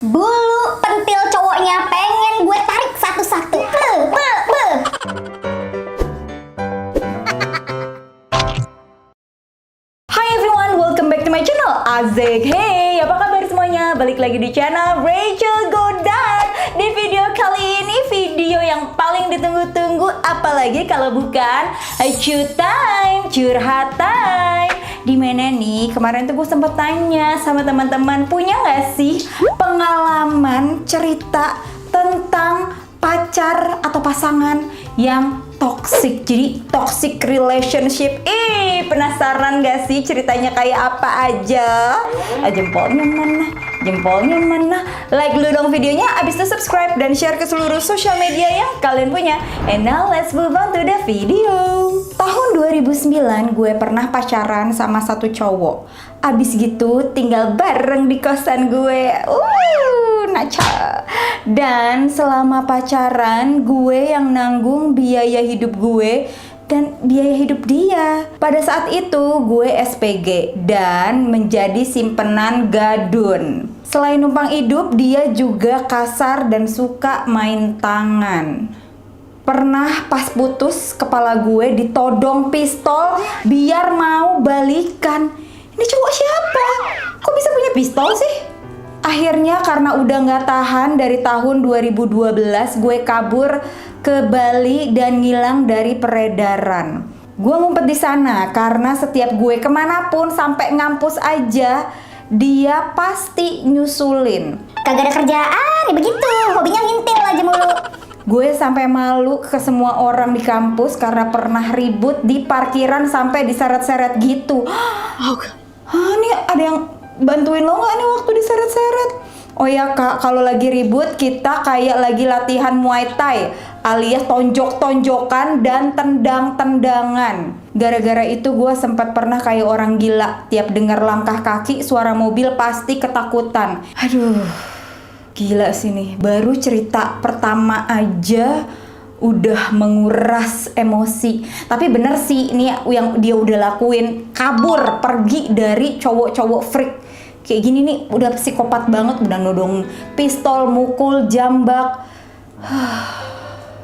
Bulu pentil cowoknya pengen gue tarik satu-satu. Hi everyone, welcome back to my channel Azik. Hey, apa kabar semuanya? Balik lagi di channel Rachel Godard. Di video kali ini, video yang paling ditunggu-tunggu, apalagi kalau bukan curhat time. Dimana nih, kemarin tuh gue sempet tanya sama teman-teman, punya gak sih pengalaman cerita tentang pacar atau pasangan yang toxic? Jadi toxic relationship. Penasaran gak sih ceritanya kayak apa aja? Jempolnya mana? Jempolnya mana? Like dulu dong videonya, abis itu subscribe dan share ke seluruh sosial media yang kalian punya. And now let's move on to the video. Tahun 2009 gue pernah pacaran sama satu cowok. Abis gitu tinggal bareng di kosan gue. Naca. Dan selama pacaran gue yang nanggung biaya hidup gue dan biaya hidup dia. Pada saat itu gue SPG dan menjadi simpenan gadun. Selain numpang hidup, dia juga kasar dan suka main tangan. Pernah pas putus, kepala gue ditodong pistol biar mau balikan. Ini cowok siapa? Kok bisa punya pistol sih? Akhirnya karena udah gak tahan, dari tahun 2012 gue kabur ke Bali dan ngilang dari peredaran. Gue ngumpet di sana karena setiap gue kemanapun, sampai ngampus aja, dia pasti nyusulin. Kagak ada kerjaan, ya begitu. Hobinya ngintil aja mulu. Gue sampai malu ke semua orang di kampus karena pernah ribut di parkiran sampai diseret-seret gitu. Nih ada yang bantuin lo nggak nih waktu diseret-seret? Oh ya kak, kalau lagi ribut kita kayak lagi latihan Muay Thai alias tonjok-tonjokan dan tendang-tendangan. Gara-gara itu gue sempat pernah kayak orang gila. Tiap dengar langkah kaki, suara mobil pasti ketakutan. Aduh, gila sih nih. Baru cerita pertama aja udah menguras emosi. Tapi bener sih ini yang dia udah lakuin, kabur pergi dari cowok-cowok freak. Kayak gini nih udah psikopat banget, udah nodong pistol, mukul, jambak.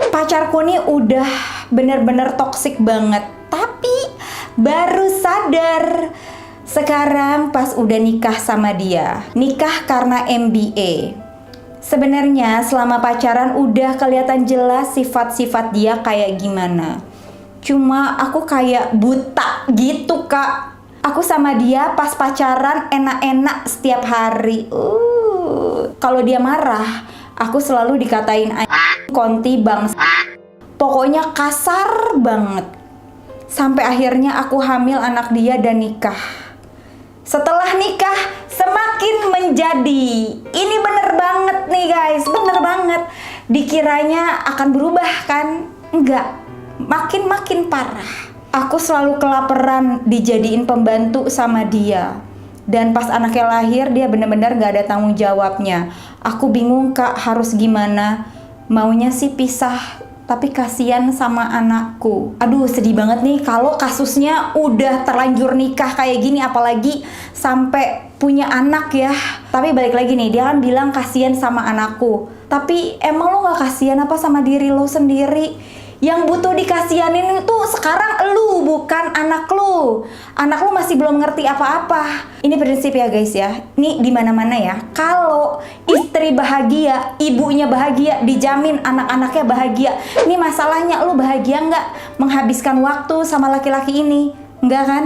Pacarku nih udah bener-bener toksik banget. Tapi baru sadar sekarang pas udah nikah sama dia. Nikah karena MBA. Sebenarnya selama pacaran udah kelihatan jelas sifat-sifat dia kayak gimana. Cuma aku kayak buta gitu kak. Aku sama dia pas pacaran enak-enak setiap hari. Kalau dia marah, aku selalu dikatain konti bangsa. Pokoknya kasar banget. Sampai akhirnya aku hamil anak dia dan nikah. Setelah nikah semakin menjadi. Ini bener banget nih guys, bener banget. Dikiranya akan berubah kan? Enggak, makin parah. Aku selalu kelaparan dijadiin pembantu sama dia. Dan pas anaknya lahir dia bener-bener gak ada tanggung jawabnya. Aku bingung kak harus gimana. Maunya sih pisah, tapi kasihan sama anakku. Aduh sedih banget nih kalau kasusnya udah terlanjur nikah kayak gini, apalagi sampai punya anak ya. Tapi balik lagi nih, dia kan bilang kasihan sama anakku. Tapi emang lo gak kasihan apa sama diri lo sendiri? Yang butuh dikasihanin itu sekarang lu, bukan anak lu. Anak lu masih belum ngerti apa-apa. Ini prinsip ya guys ya. Ini di mana-mana ya. Kalau istri bahagia, ibunya bahagia, dijamin anak-anaknya bahagia. Ini masalahnya lu bahagia nggak menghabiskan waktu sama laki-laki ini? Enggak kan?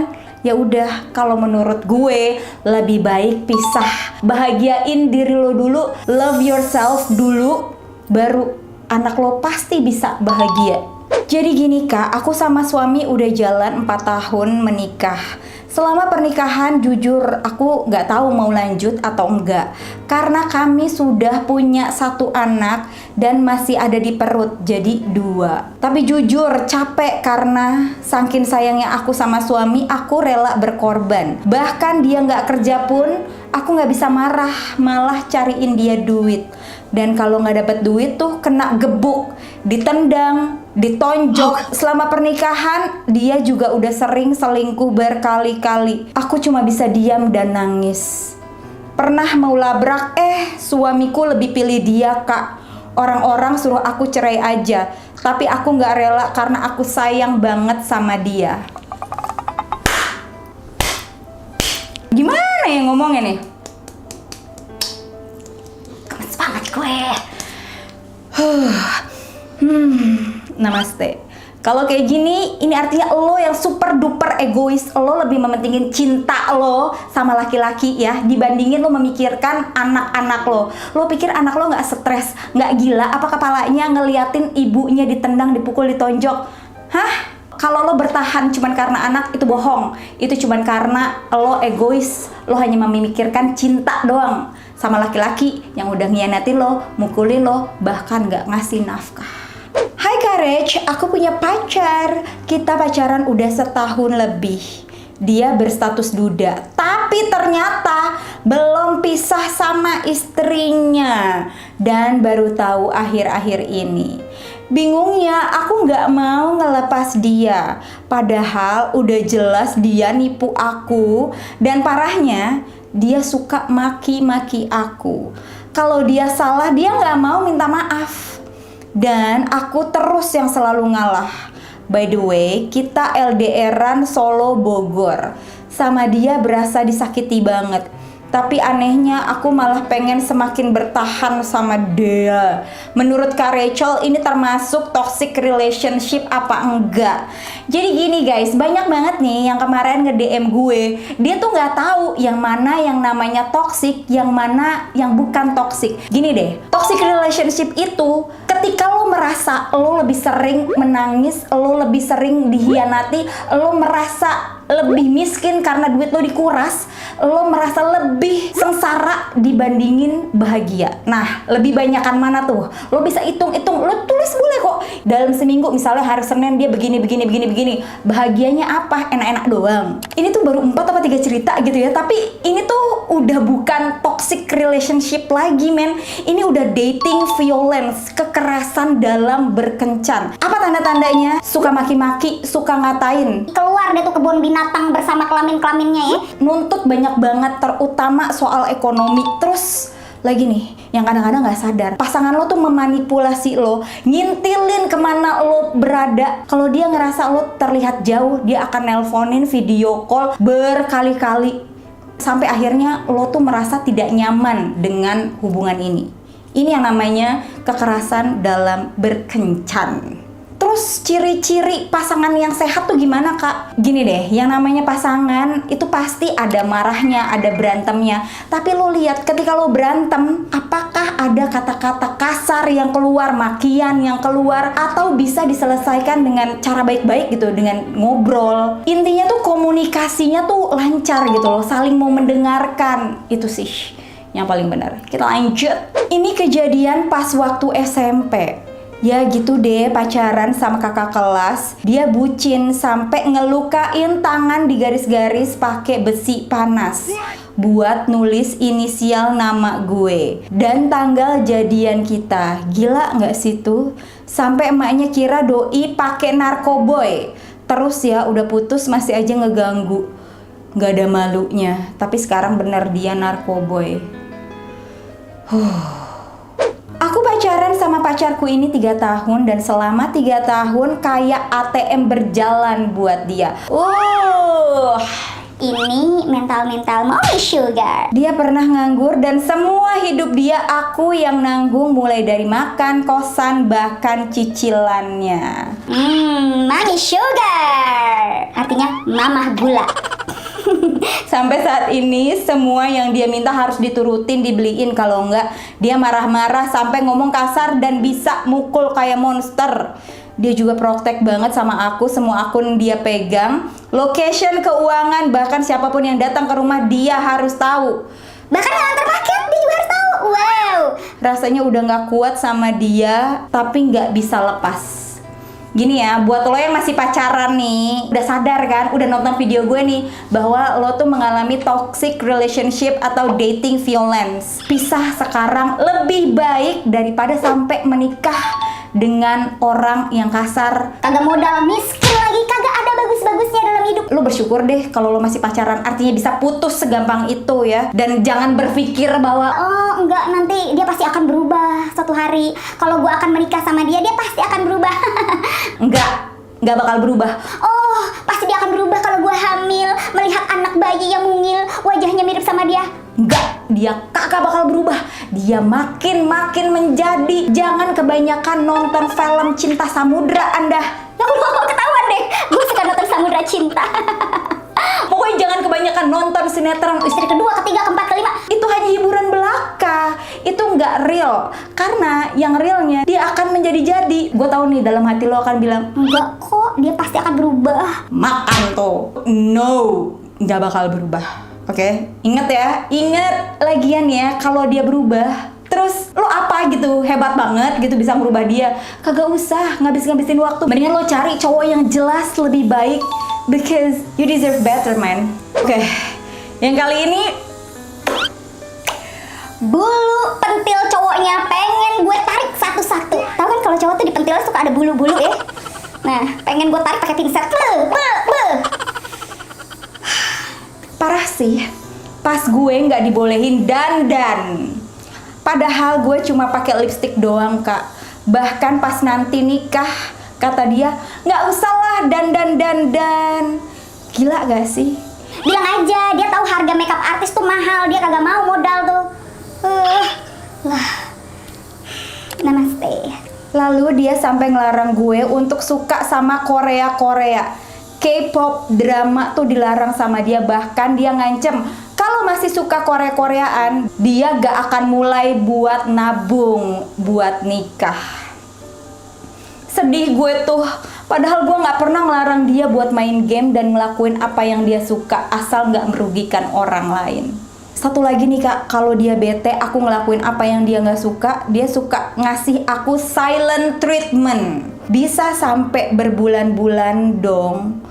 Ya udah, kalau menurut gue lebih baik pisah. Bahagiain diri lo dulu, love yourself dulu, baru anak lo pasti bisa bahagia. Jadi gini kak, aku sama suami udah jalan 4 tahun menikah. Selama pernikahan jujur aku gak tahu mau lanjut atau enggak. Karena kami sudah punya 1 anak dan masih ada di perut, jadi 2. Tapi jujur capek karena saking sayangnya aku sama suami, aku rela berkorban. Bahkan dia gak kerja pun aku gak bisa marah, malah cariin dia duit. Dan kalau nggak dapet duit tuh kena gebuk, ditendang, ditonjok. Selama pernikahan dia juga udah sering selingkuh berkali-kali. Aku cuma bisa diam dan nangis. Pernah mau labrak, suamiku lebih pilih dia, Kak. Orang-orang suruh aku cerai aja, tapi aku nggak rela karena aku sayang banget sama dia. Gimana ya ngomongnya nih? Gemes banget gue. Namaste. Kalau kayak gini, ini artinya lo yang super duper egois. Lo lebih mementingin cinta lo sama laki-laki ya, dibandingin lo memikirkan anak-anak lo. Lo pikir anak lo nggak stres, nggak gila? Apa kepalanya ngeliatin ibunya ditendang, dipukul, ditonjok? Hah? Kalau lo bertahan cuman karena anak, itu bohong. Itu cuman karena lo egois. Lo hanya memikirkan cinta doang sama laki-laki yang udah ngianatin lo, mukulin lo, bahkan nggak ngasih nafkah. Hai Courage, aku punya pacar. Kita pacaran udah setahun lebih. Dia berstatus duda, tapi ternyata belum pisah sama istrinya. Dan baru tahu akhir-akhir ini. Bingungnya aku nggak mau ngelepas dia. Padahal udah jelas dia nipu aku. Dan parahnya, dia suka maki-maki aku. Kalau dia salah, dia nggak mau minta maaf. Dan aku terus yang selalu ngalah. By the way, kita LDRan Solo Bogor. Sama dia berasa disakiti banget. Tapi anehnya aku malah pengen semakin bertahan sama dia. Menurut Kak Rachel, ini termasuk toxic relationship apa enggak? Jadi gini guys, banyak banget nih yang kemarin nge-DM gue. Dia tuh nggak tahu yang mana yang namanya toxic, yang mana yang bukan toxic. Gini deh, toxic relationship itu ketika lo merasa lo lebih sering menangis, lo lebih sering dihianati, lo merasa lebih miskin karena duit lo dikuras, lo merasa lebih sengsara dibandingin bahagia. Nah, lebih banyakan mana tuh? Lo bisa hitung-hitung, lo tulis boleh kok. Dalam seminggu misalnya hari Senin dia begini. Bahagianya apa? Enak-enak doang. Ini tuh baru 4 atau 3 cerita gitu ya, tapi ini tuh udah bukan toxic relationship lagi, men. Ini udah dating violence, kekerasan dalam berkencan. Apa tanda-tandanya? Suka maki-maki, suka ngatain. Keluar deh tuh kebun binatang bersama kelamin-kelaminnya ya. Nuntut banyak banget, terutama soal ekonomi. Terus lagi nih, yang kadang-kadang nggak sadar, pasangan lo tuh memanipulasi lo, ngintilin kemana lo berada. Kalau dia ngerasa lo terlihat jauh, dia akan nelponin, video call berkali-kali. Sampai akhirnya lo tuh merasa tidak nyaman dengan hubungan ini. Ini yang namanya kekerasan dalam berkencan. Terus ciri-ciri pasangan yang sehat tuh gimana, Kak? Gini deh, yang namanya pasangan itu pasti ada marahnya, ada berantemnya. Tapi lo lihat ketika lo berantem, apakah ada kata-kata kasar yang keluar, makian yang keluar, atau bisa diselesaikan dengan cara baik-baik gitu, dengan ngobrol. Intinya tuh komunikasinya tuh lancar gitu loh, saling mau mendengarkan. Itu sih yang paling benar. Kita lanjut. Ini kejadian pas waktu SMP. Ya gitu deh, pacaran sama kakak kelas. Dia bucin sampai ngelukain tangan di garis-garis pakai besi panas buat nulis inisial nama gue dan tanggal jadian kita. Gila nggak sih tuh? Sampai emaknya kira doi pakai narkoboy. Terus ya udah putus masih aja ngeganggu. Nggak ada malunya. Tapi sekarang bener dia narkoboy. Aku pacaran sama pacarku ini 3 tahun dan selama 3 tahun kayak ATM berjalan buat dia. Ini mental-mental mommy sugar. Dia pernah nganggur dan semua hidup dia aku yang nanggung, mulai dari makan, kosan, bahkan cicilannya. Mommy sugar. Artinya mamah gula. Sampai saat ini semua yang dia minta harus diturutin, dibeliin. Kalau enggak dia marah-marah sampai ngomong kasar dan bisa mukul kayak monster. Dia juga protek banget sama aku, semua akun dia pegang, location, keuangan, bahkan siapapun yang datang ke rumah dia harus tahu. Bahkan yang antar paket dia juga harus tahu. Wow. Rasanya udah gak kuat sama dia, tapi gak bisa lepas. Gini ya, buat lo yang masih pacaran nih, udah sadar kan, udah nonton video gue nih, bahwa lo tuh mengalami toxic relationship atau dating violence. Pisah sekarang lebih baik daripada sampai menikah dengan orang yang kasar. Kagak modal, miskin lagi, kagak ada bagus-bagusnya dalam dalam hidup. Lo bersyukur deh kalau lo masih pacaran, artinya bisa putus segampang itu ya. Dan jangan berpikir bahwa Oh enggak, nanti dia pasti akan berubah suatu hari. Kalau gue akan menikah sama dia, dia pasti akan berubah. nggak bakal berubah. Oh, pasti dia akan berubah kalau gue hamil, melihat anak bayi yang mungil, wajahnya mirip sama dia. Enggak, dia kagak bakal berubah. Dia makin menjadi. Jangan kebanyakan nonton film cinta samudra Anda. Ya Allah, ketahuan deh. Gue suka nonton Samudra Cinta. Pokoknya jangan kebanyakan nonton sinetron Istri kedua, ketiga, keempat, kelima. itu hanya hiburan belaka, itu nggak real. Karena yang realnya dia akan menjadi-jadi. Gue tahu nih dalam hati lo akan bilang, Enggak kok, dia pasti akan berubah. makan tuh. No, nggak bakal berubah. Oke, inget ya, inget lagian ya, kalau dia berubah, terus lo apa gitu hebat banget gitu bisa merubah dia, kagak usah ngabisin waktu. Mendingan lo cari cowok yang jelas lebih baik, because you deserve better, man. Oke, yang kali ini Bulu pentil cowoknya pengen gue tarik satu-satu. Tahu kan kalau cowok tuh di pentilnya suka ada bulu-bulu ya. Nah, pengen gue tarik pakai pinset. parah sih, pas gue nggak dibolehin dandan. Padahal gue cuma pakai lipstick doang, Kak. Bahkan pas nanti nikah, kata dia, nggak usah lah dandan. Gila gak sih? Bilang aja, dia tahu harga makeup artis tuh mahal, dia kagak mau modal tuh. Namaste. Lalu dia sampai ngelarang gue untuk suka sama Korea. K-pop drama tuh dilarang sama dia. Bahkan dia ngancem kalau masih suka Koreaan, dia gak akan mulai buat nabung buat nikah. Sedih gue tuh. Padahal gue gak pernah ngelarang dia buat main game dan ngelakuin apa yang dia suka, asal gak merugikan orang lain. Satu lagi nih Kak, kalau dia bete aku ngelakuin apa yang dia gak suka, dia suka ngasih aku silent treatment. Bisa sampai berbulan-bulan dong.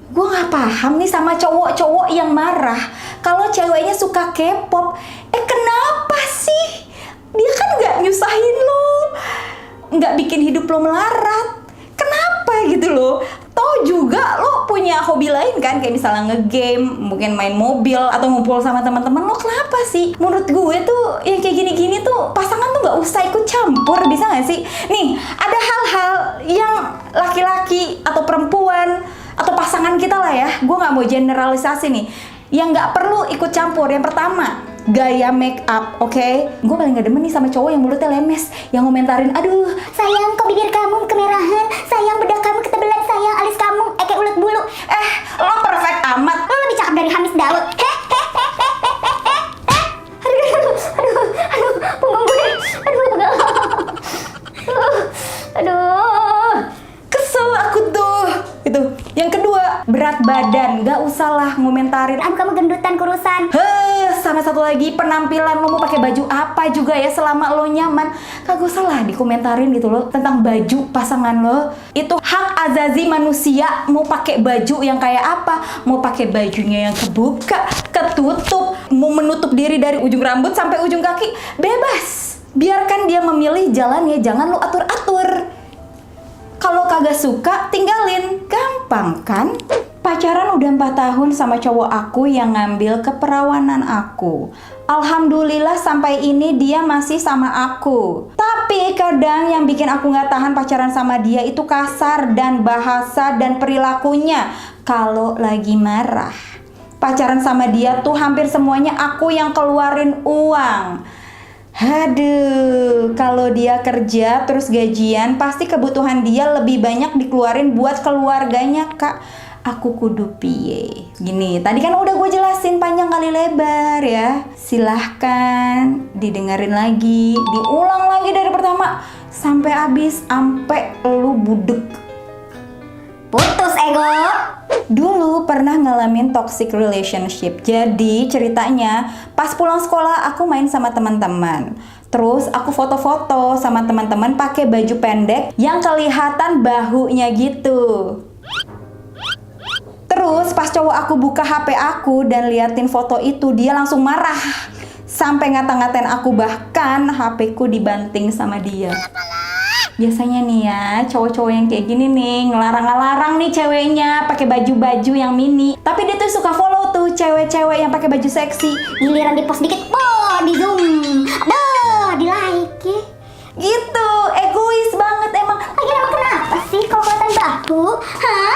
Gue gak paham nih sama cowok-cowok yang marah kalau ceweknya suka K-pop. Kenapa sih? Dia kan gak nyusahin lo, gak bikin hidup lo melarat. Kenapa gitu loh? Toh juga lo punya hobi lain kan, kayak misalnya ngegame, mungkin main mobil atau ngumpul sama teman-teman lo. Kenapa sih? Menurut gue tuh yang kayak gini-gini tuh pasangan tuh nggak usah ikut campur, bisa nggak sih? Nih ada hal-hal yang laki-laki atau perempuan atau pasangan kita lah ya, gue nggak mau generalisasi nih, yang nggak perlu ikut campur. Yang pertama, gaya make up, oke? Gue paling gak demen nih sama cowok yang mulutnya lemes, yang komentarin, aduh Sayang, kok bibir kamu kemerahan? Sayang, bedak kamu ketebelan? Sayang, alis kamu kayak ulet bulu? lo perfect amat. Lo lebih cakep dari Hamis Daud. Aduh, punggung gue. Aduh, pegal. Aduh. Kesel aku tuh. Itu. Yang kedua, berat badan. Gak usah lah ngomentarin. Aduh, kamu gendutan kurusan. Sama satu lagi, penampilan lo mau pakai baju apa juga ya, selama lo nyaman. Kagak usah lah dikomentarin gitu loh tentang baju pasangan lo. Itu hak azazi manusia, mau pakai baju yang kayak apa, mau pakai bajunya yang kebuka, ketutup, mau menutup diri dari ujung rambut sampai ujung kaki, bebas. Biarkan dia memilih jalannya, jangan lo atur-atur. Kalau kagak suka, tinggalin. Gampang kan? Pacaran udah 4 tahun sama cowok aku yang ngambil keperawanan aku. Alhamdulillah sampai ini dia masih sama aku. Tapi kadang yang bikin aku gak tahan pacaran sama dia itu kasar dan bahasa dan perilakunya kalau lagi marah. Pacaran sama dia tuh hampir semuanya aku yang keluarin uang. Aduh, kalau dia kerja terus gajian, pasti kebutuhan dia lebih banyak dikeluarin buat keluarganya, Kak. Aku kudu piye? Gini, tadi kan udah gue jelasin panjang kali lebar ya. Silahkan didengerin lagi, diulang lagi dari pertama sampai habis, sampai lu budek. Putus ego. Dulu pernah ngalamin toxic relationship. Jadi ceritanya pas pulang sekolah aku main sama teman-teman. Terus aku foto-foto sama teman-teman pakai baju pendek yang kelihatan bahunya gitu. Terus pas cowok aku buka HP aku dan liatin foto itu, dia langsung marah. Sampai ngata-ngatain aku, bahkan HP ku dibanting sama dia. Biasanya nih ya, cowok-cowok yang kayak gini nih ngelarang-ngelarang nih ceweknya pakai baju-baju yang mini. Tapi dia tuh suka follow tuh cewek-cewek yang pakai baju seksi. Giliran di post dikit, di zoom, di like ya. Gitu, egois banget emang. Lagi emang kenapa sih kalau kelihatan baku? Hah?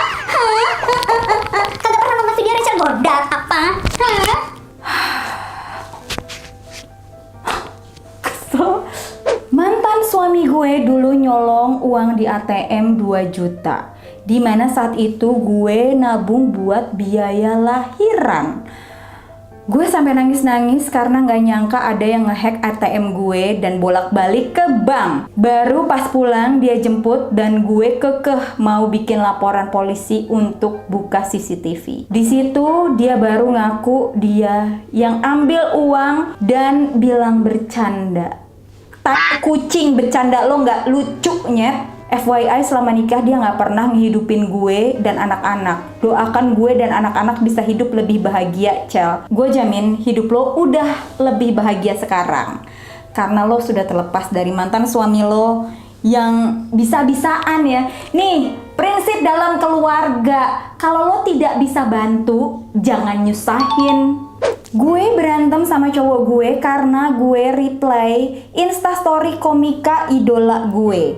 Kagak pernah nonton video Rachel Goddard apa? Hah? Mantan suami gue dulu nyolong uang di ATM 2 juta. Dimana saat itu gue nabung buat biaya lahiran. Gue sampai nangis-nangis karena nggak nyangka ada yang ngehack ATM gue dan bolak-balik ke bank. Baru pas pulang dia jemput dan gue kekeh mau bikin laporan polisi untuk buka CCTV. Di situ dia baru ngaku dia yang ambil uang dan bilang bercanda. Tak kucing, bercanda lo nggak lucu nyet. FYI selama nikah dia nggak pernah ngehidupin gue dan anak-anak. Doakan gue dan anak-anak bisa hidup lebih bahagia, Cel. Gue jamin hidup lo udah lebih bahagia sekarang. Karena lo sudah terlepas dari mantan suami lo yang bisa-bisaan ya. Nih, prinsip dalam keluarga. Kalau lo tidak bisa bantu, jangan nyusahin. Gue berantem sama cowok gue karena gue replay instastory komika idola gue.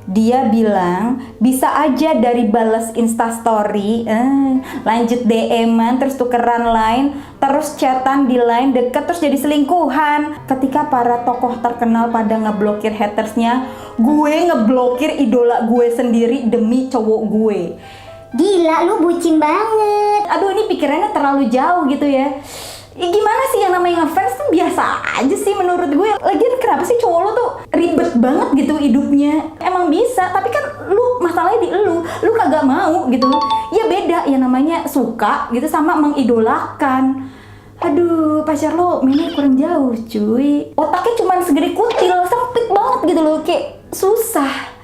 Dia bilang bisa aja dari bales instastory, lanjut DM-an, terus tukeran line, terus chatan di line deket, terus jadi selingkuhan. Ketika para tokoh terkenal pada ngeblokir hatersnya, gue ngeblokir idola gue sendiri demi cowok gue. Gila, lu bucin banget. Aduh, ini pikirannya terlalu jauh gitu ya. Gimana sih yang namanya ngefans tuh biasa aja sih menurut gue. Lagian kenapa sih cowok lo tuh ribet banget gitu hidupnya. Emang bisa, tapi kan lu masalahnya di lu kagak mau gitu. Ya beda ya namanya suka gitu sama mengidolakan. Aduh, pacar lo mainnya kurang jauh cuy. Otaknya cuma segede kutil, sempit banget gitu loh, kayak susah.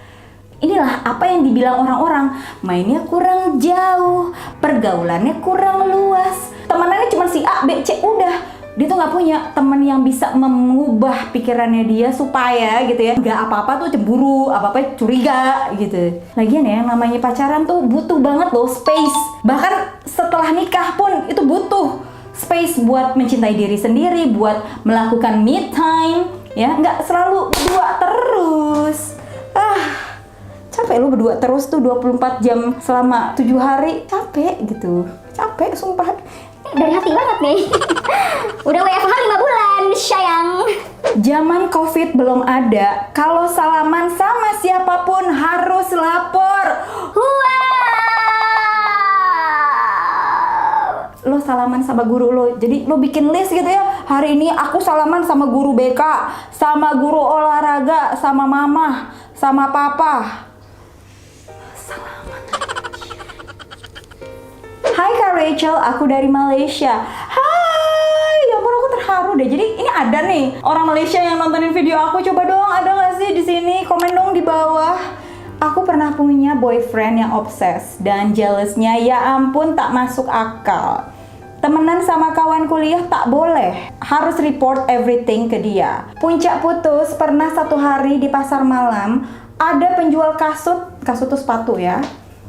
Inilah apa yang dibilang orang-orang, mainnya kurang jauh, pergaulannya kurang luas, temenannya cuma si A, B, C, udah. Dia tuh nggak punya temen yang bisa mengubah pikirannya dia supaya gitu ya, nggak apa-apa tuh cemburu, apa-apa curiga gitu. Lagian ya, yang namanya pacaran tuh butuh banget loh space. Bahkan setelah nikah pun itu butuh space buat mencintai diri sendiri, buat melakukan me time, ya nggak selalu berdua terus. Capek lu berdua terus tuh 24 jam selama 7 hari. Capek gitu. Capek sumpah. Dari hati banget nih. Udah WFH 5 bulan, sayang. Zaman COVID belum ada. Kalau salaman sama siapapun harus lapor. Lo salaman sama guru lo. Jadi lo bikin list gitu ya. Hari ini aku salaman sama guru BK, sama guru olahraga, sama mama, sama papa. Hai Kak Rachel, aku dari Malaysia. Hai, ya ampun aku terharu deh. Jadi ini ada nih orang Malaysia yang nontonin video aku. Coba dong, ada nggak sih di sini? Komen dong di bawah. Aku pernah punya boyfriend yang obses dan jealousnya ya ampun tak masuk akal. Temenan sama kawan kuliah tak boleh, harus report everything ke dia. Puncak putus pernah satu hari di pasar malam ada penjual kasut tuh sepatu ya.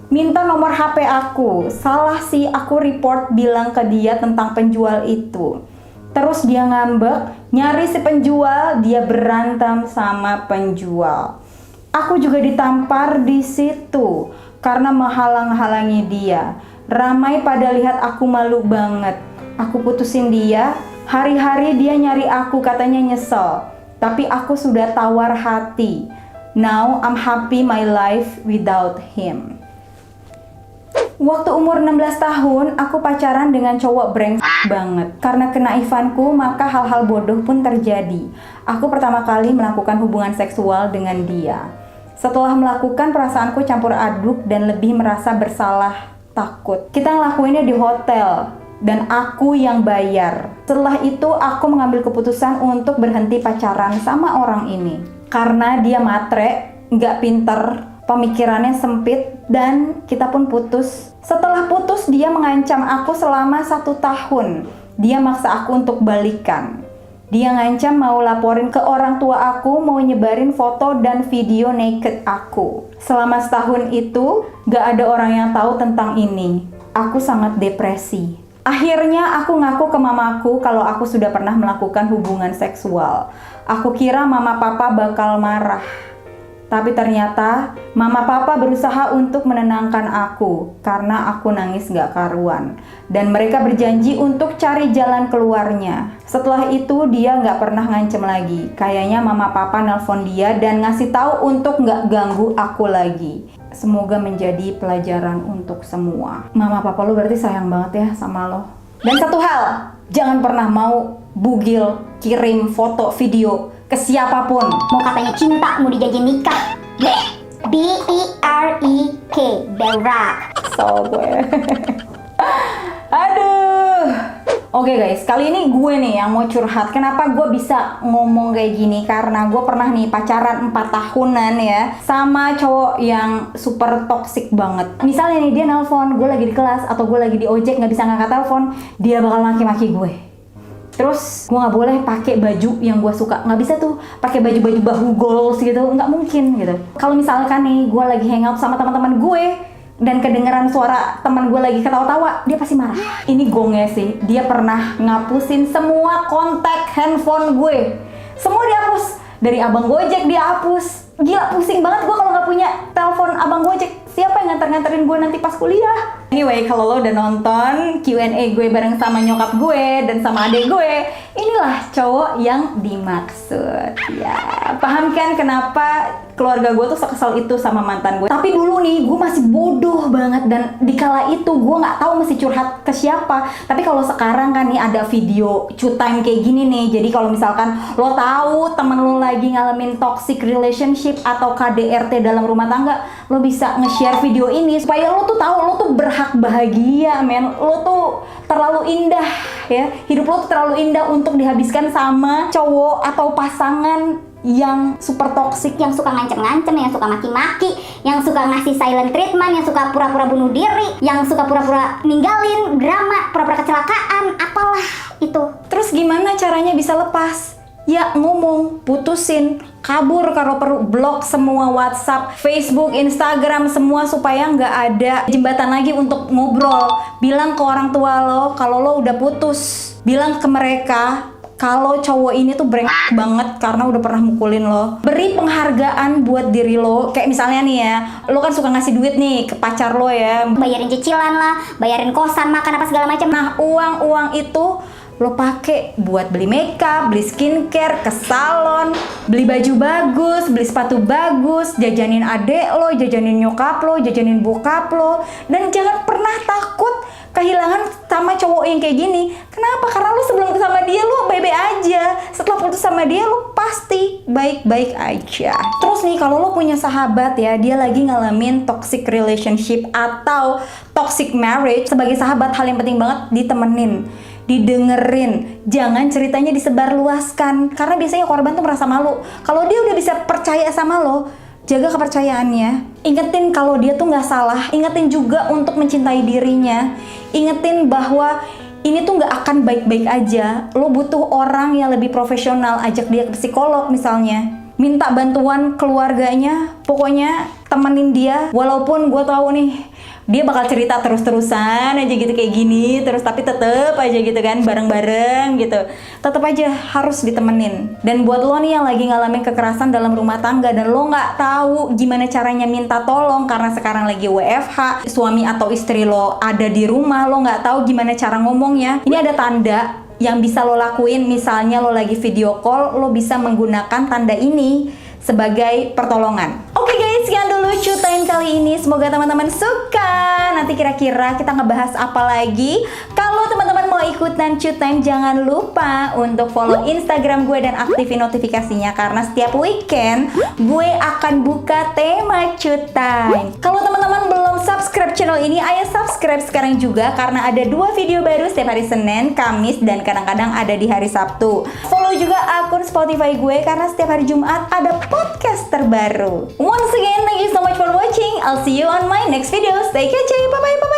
Minta nomor HP aku. Salah sih aku report bilang ke dia tentang penjual itu. Terus dia ngambek, nyari si penjual, dia berantem sama penjual. Aku juga ditampar di situ karena menghalang-halangi dia. Ramai pada lihat aku malu banget. Aku putusin dia. Hari-hari dia nyari aku katanya nyesel. Tapi aku sudah tawar hati. Now I'm happy my life without him. Waktu umur 16 tahun, aku pacaran dengan cowok brengsek banget. Karena kenaifanku, maka hal-hal bodoh pun terjadi. Aku pertama kali melakukan hubungan seksual dengan dia. Setelah melakukan, perasaanku campur aduk dan lebih merasa bersalah, takut. Kita ngelakuinnya di hotel, dan aku yang bayar. Setelah itu, aku mengambil keputusan untuk berhenti pacaran sama orang ini. Karena dia matre, nggak pinter, pemikirannya sempit, dan kita pun putus. Setelah putus, dia mengancam aku selama 1 tahun. Dia maksa aku untuk balikan. Dia ngancam mau laporin ke orang tua aku, mau nyebarin foto dan video naked aku. Selama setahun itu, gak ada orang yang tahu tentang ini. Aku sangat depresi. Akhirnya aku ngaku ke mamaku kalau aku sudah pernah melakukan hubungan seksual. Aku kira mama papa bakal marah. Tapi ternyata mama papa berusaha untuk menenangkan aku karena aku nangis gak karuan. Dan mereka berjanji untuk cari jalan keluarnya. Setelah itu dia gak pernah ngancem lagi. Kayaknya mama papa nelpon dia dan ngasih tahu untuk gak ganggu aku lagi. Semoga menjadi pelajaran untuk semua. Mama papa lo berarti sayang banget ya sama lo. Dan satu hal, jangan pernah mau bugil kirim foto video ke siapapun. Mau katanya cinta, mau dijanji nikah. B-E-R-E-K, berak. So gue. Aduh. Oke guys, kali ini gue nih yang mau curhat. Kenapa gue bisa ngomong kayak gini? Karena gue pernah nih pacaran 4 tahunan ya sama cowok yang super toxic banget. Misalnya nih dia nelpon, gue lagi di kelas atau gue lagi di ojek nggak bisa ngangkat telepon, dia bakal maki-maki gue. Terus gue nggak boleh pakai baju yang gue suka, nggak bisa tuh pakai baju-baju bahu goals gitu, nggak mungkin gitu. Kalau misalkan nih gue lagi hangout sama teman-teman gue dan kedengeran suara teman gue lagi ketawa-tawa, dia pasti marah. Ini gongnya sih, dia pernah ngapusin semua kontak handphone gue, semua dihapus. Dari abang Gojek dia hapus. Gila, pusing banget gue kalau nggak punya telepon abang Gojek. Siapa yang nganter-nganterin gue nanti pas kuliah? Anyway, kalau lo udah nonton Q&A gue bareng sama nyokap gue dan sama adek gue, inilah cowok yang dimaksud. Ya, paham kan kenapa keluarga gue tuh sekesal itu sama mantan gue. Tapi dulu nih, gue masih bodoh banget. Dan dikala itu, gue nggak tahu mesti curhat ke siapa. Tapi kalau sekarang kan nih ada video cute time kayak gini nih. Jadi kalau misalkan lo tahu temen lo lagi ngalamin toxic relationship atau KDRT dalam rumah tangga, lo bisa nge-share video ini supaya lo tuh tahu lo tuh berhak bahagia, men. Lo tuh terlalu indah ya. Hidup lo tuh terlalu indah untuk dihabiskan sama cowok atau pasangan yang super toksik, yang suka ngancem-ngancem, yang suka maki-maki, yang suka ngasih silent treatment, yang suka pura-pura bunuh diri, yang suka pura-pura ninggalin, drama, pura-pura kecelakaan, apalah itu. Terus gimana caranya bisa lepas? Ya ngomong, putusin, kabur kalau perlu, blok semua WhatsApp, Facebook, Instagram, semua supaya nggak ada jembatan lagi untuk ngobrol. Bilang ke orang tua lo kalau lo udah putus. Bilang ke mereka kalau cowok ini tuh brengsek banget karena udah pernah mukulin lo. Beri penghargaan buat diri lo. Kayak misalnya nih ya, lo kan suka ngasih duit nih ke pacar lo ya. Bayarin cicilan lah, bayarin kosan, makan apa segala macam. Nah, uang itu lo pakai buat beli makeup, beli skincare, ke salon, beli baju bagus, beli sepatu bagus, jajanin adek lo, jajanin nyokap lo, jajanin bokap lo. Dan jangan pernah takut kehilangan sama cowok yang kayak gini. Kenapa? Karena lo sebelum sama dia lo baik-baik aja. Setelah putus sama dia lo pasti baik-baik aja. Terus nih kalau lo punya sahabat ya, dia lagi ngalamin toxic relationship atau toxic marriage, sebagai sahabat hal yang penting banget ditemenin, didengerin, jangan ceritanya disebarluaskan. Karena biasanya korban tuh merasa malu. Kalau dia udah bisa percaya sama lo, jaga kepercayaannya. Ingetin kalau dia tuh nggak salah. Ingetin juga untuk mencintai dirinya. Ingetin bahwa ini tuh nggak akan baik-baik aja. Lo butuh orang yang lebih profesional. Ajak dia ke psikolog misalnya. Minta bantuan keluarganya. Pokoknya temenin dia. Walaupun gue tahu nih, dia bakal cerita terus-terusan aja gitu kayak gini terus, tapi tetep aja gitu kan bareng-bareng gitu, tetep aja harus ditemenin. Dan buat lo nih yang lagi ngalamin kekerasan dalam rumah tangga dan lo nggak tahu gimana caranya minta tolong karena sekarang lagi WFH, suami atau istri lo ada di rumah, lo nggak tahu gimana cara ngomongnya, ini ada tanda yang bisa lo lakuin. Misalnya lo lagi video call, lo bisa menggunakan tanda ini sebagai pertolongan. Oke guys, sekian dulu Cutain kali ini. Semoga teman-teman suka. Nanti kira-kira kita ngebahas apa lagi. Kalau teman-teman mau ikutan Cutain, jangan lupa untuk follow Instagram gue dan aktifin notifikasinya. Karena setiap weekend gue akan buka tema Cutain. Kalau teman-teman belum subscribe channel ini, ayo subscribe sekarang juga. Karena ada 2 video baru setiap hari Senin, Kamis, dan kadang-kadang ada di hari Sabtu. Follow juga akun Spotify gue karena setiap hari Jumat ada podcast terbaru. Once again, thank you so much for watching. I'll see you on my next video. Stay kece. Bye-bye.